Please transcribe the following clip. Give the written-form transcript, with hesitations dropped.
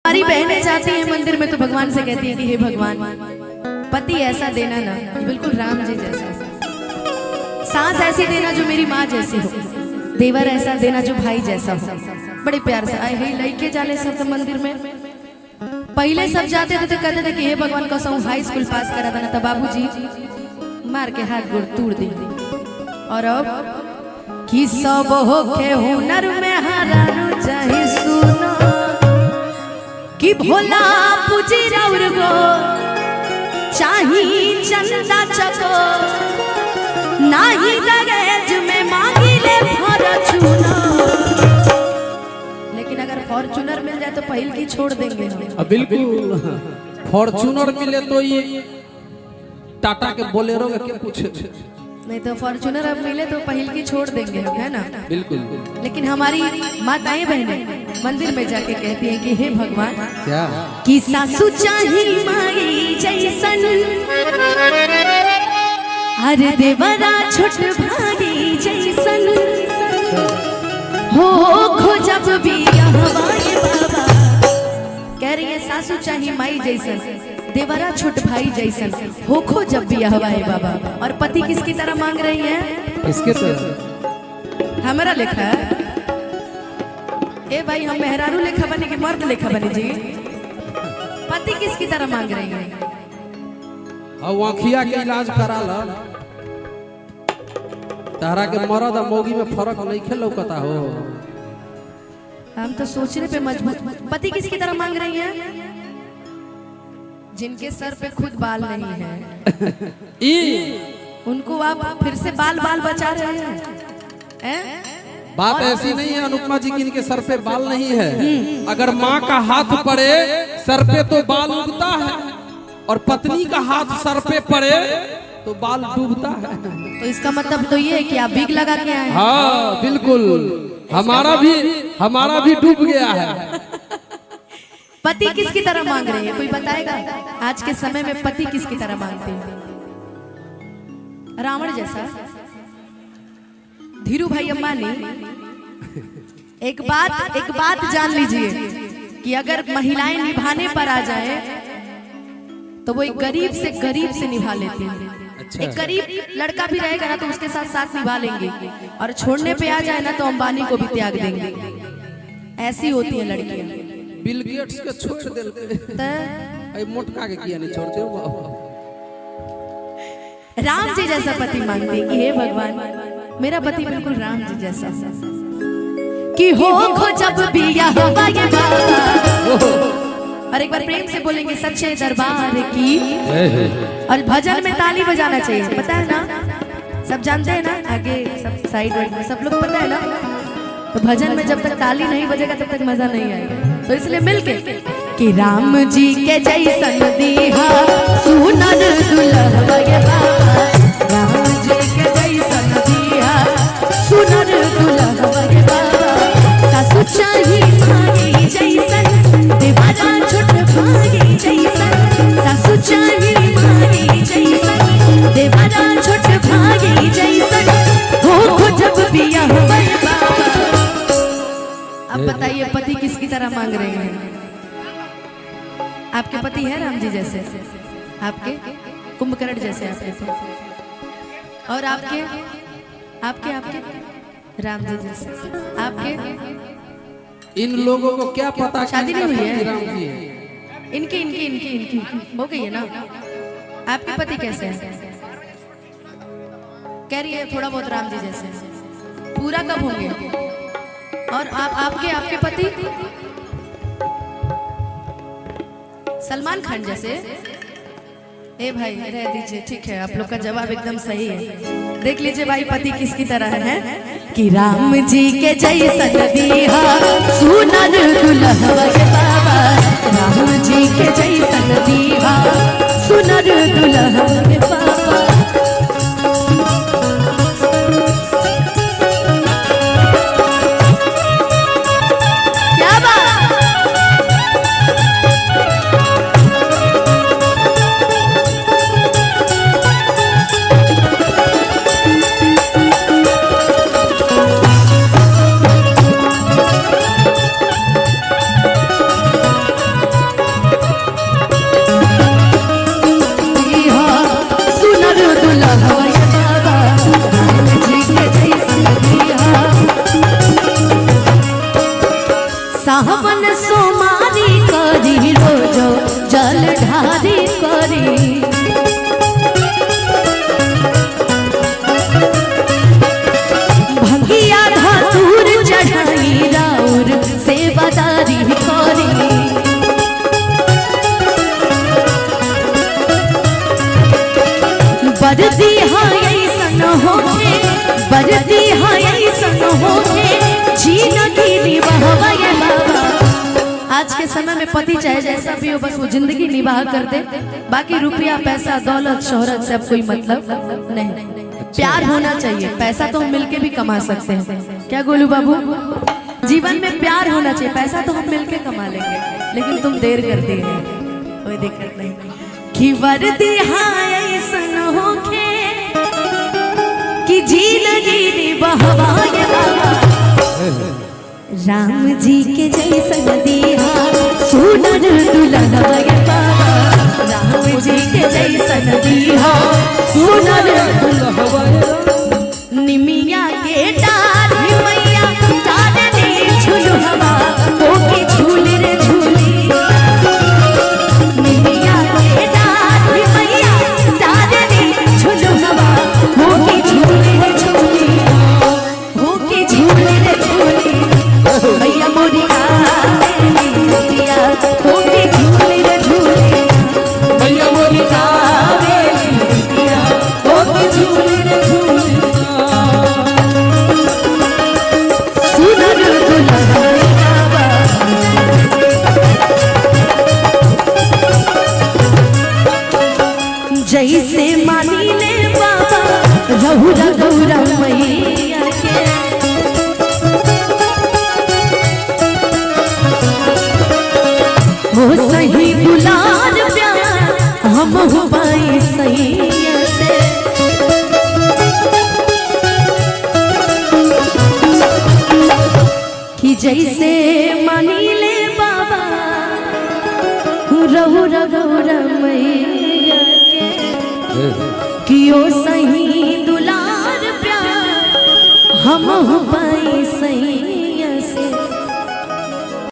हमारी बहनें जाती हैं मंदिर में तो भगवान से कहती हैं कि हे भगवान पति ऐसा देना ना बिल्कुल राम जी जैसा, सास ऐसी देना जो मेरी माँ जैसी हो, देवर ऐसा देना जो भाई जैसा हो। बड़े प्यार से आए हे लड़के जाले सब तो मंदिर में। पहले सब जाते थे तो कहते थे कि हे भगवान कसम हाई स्कूल पास करा था ना तो बाबूजी मार के हाथ गोड़ तोड़ दे। और अब कि सब होके हुनर में हारानु चाहे सुनो कि भोला पूजी राउर गो चाही चंदा चको नाही दहेज में मांगी ले फॉर्च्यूनर। लेकिन अगर फॉर्च्यूनर मिल जाए तो पहल की छोड़ देंगे हम। बिल्कुल फॉर्च्यूनर मिले तो ये टाटा के बोलेरो के पूछे नहीं तो फॉर्च्यूनर अब मिले तो पहल की छोड़ देंगे हम, है ना। बिल्कुल। लेकिन हमारी माताएं बहनें मंदिर में जाके कहती हैं कि हे भगवान क्या कि सासू चाही माई जैसन अरे देवरा छोट भागी जैसन हो खो जब भी हमारे बाबा। कह रही है सासू चाही माई जैसन देवरा छोट भाई जैसन हो खो जब भी हवाए बाबा। और पति किसकी तरह मांग रही है? किसके तरह? हमारा लेखा है ए भाई, हम मेहरारू लेखा बने कि मर्द लेखा बने जी? पति किसकी तरह मांग रही है? अब आँखिया के इलाज करा ला, तारा के मर्द और मौगी में फर्क नहीं खेल लौकता हो। हम तो सोचने पे मजबूर। पति किसकी तरह मांग रही है? जिनके सर पे खुद बाल नहीं है उनको आप फिर से बाल बाल बचा रहे हैं? बात ऐसी नहीं है अनुपमा जी की इनके सर पे बाल नहीं है। अगर माँ का हाथ पड़े सर पे तो बाल उगता है, और पत्नी का हाथ सर पे पड़े तो बाल डूबता है। तो इसका मतलब तो ये है कि आप विग लगा के आए। हाँ बिल्कुल, हमारा भी डूब गया है। पति किसकी तरह मांग रही है? कोई बताएगा आज के समय में पति किसकी तरह मांगते हैं? रावण जैसा? धीरू भाई अंबानी, एक बात जान लीजिए कि अगर महिलाएं निभाने पर आ जाए तो वो एक गरीब से निभा लेते हैं। अच्छा। एक गरीब लड़का भी रहेगा ना तो उसके साथ साथ निभा लेंगे, और छोड़ने पे आ जाए ना तो अंबानी को भी त्याग देंगे। ऐसी होती है लड़कियां। बिल गेट्स के छोड़ देते, मोटका के किया नहीं छोड़ते हो। राम जी जैसा पति मांगते हैं कि हे भगवान मेरा पति बिल्कुल राम जी जैसा कि हो खो जब भी ये बाबा। और एक बार प्रेम से बोलेंगे सच्चे दरबार की। और भजन में ताली बजाना चाहिए, पता है ना? सब जानते हैं ना, आगे सब साइड में सब लोग पता है ना। तो भजन में जब तक ताली नहीं बजेगा तब तक मजा नहीं आएगा। तो इसलिए मिलके कि राम जी के जैसन दीहा सुनर दुल्हवा ये बाबा, राम जी के जैसन दीहा सुनर दुल्हवा ये बाबा। सासू चाही माई जैसन देवरा छोट भाई जैसन, सासू चाही माई जैसन देवरा छोट भाई जैसन हो खो जब बिया होए बाबा। अब बताइए पति किसकी तरह मांग रहे हैं? आपके पति है राम जी जैसे? आपके कुंभकर्ण जैसे आपके तो? और आपके आपके आपके राम जी जैसे? आपके इन लोगों को क्या पता शादी नहीं हुई है? राम जी इनकी इनकी इनकी इनकी हो गई है ना? आपके पति कैसे हैं? कह रही है थोड़ा बहुत राम जी जैसे। पूरा कब होंगे? और आपके आपके पति सलमान खान जैसे? ए भाई रह दीजिए, ठीक है, आप लोग का जवाब एकदम सही है। देख लीजिए भाई पति किसकी तरह है कि राम जी के जैसन दीहा सुनर दुल्हवा ये बाबा, राम जी के जैसन दीहा सुनर दुल्हवा ये बाबा। आज के समय में पति चाहे जैसा भी हो, बस वो जिंदगी निवाह कर दे, बाकी रुपया पैसा दौलत शोहरत से अब कोई मतलब नहीं। प्यार होना चाहिए, पैसा तो हम मिलके भी कमा सकते हैं, क्या गोलू बाबू? जीवन में प्यार होना चाहिए, पैसा तो हम मिलके कमा लेंगे, लेकिन तुम देर कर दी है, कोई दिक्कत नहीं। कि वर्दी हाय सन होके कि जिंदगी बहवाए बाबा, राम जी के जैसन दिया सुनर दुल्हनवाए बाबा, राम जी के जैसन दिया सुनर दुल्हनवाए। निमिया के डार मैया डारनी झुलुहवा होके झूली रे झूली, निमिया के डार मैया डारनी झुलुहवा होके झूली रे झूली, होके झूली रे झूली, मैया मोरी आवेलिया होके झूली रे झूली, मैया मोरी आवेलिया होके झूली रे झूली। सुनर दुल्हनिया जैसे मानी ले बाबा रहुरा गौरा मैया के, वो सही दुलार प्यार हम हो पाई सैया से, कि जैसे मानी ले बाबा रहुरा गौरा मैया के, कि ओ सही दुलार प्यार हम हो पाई सैया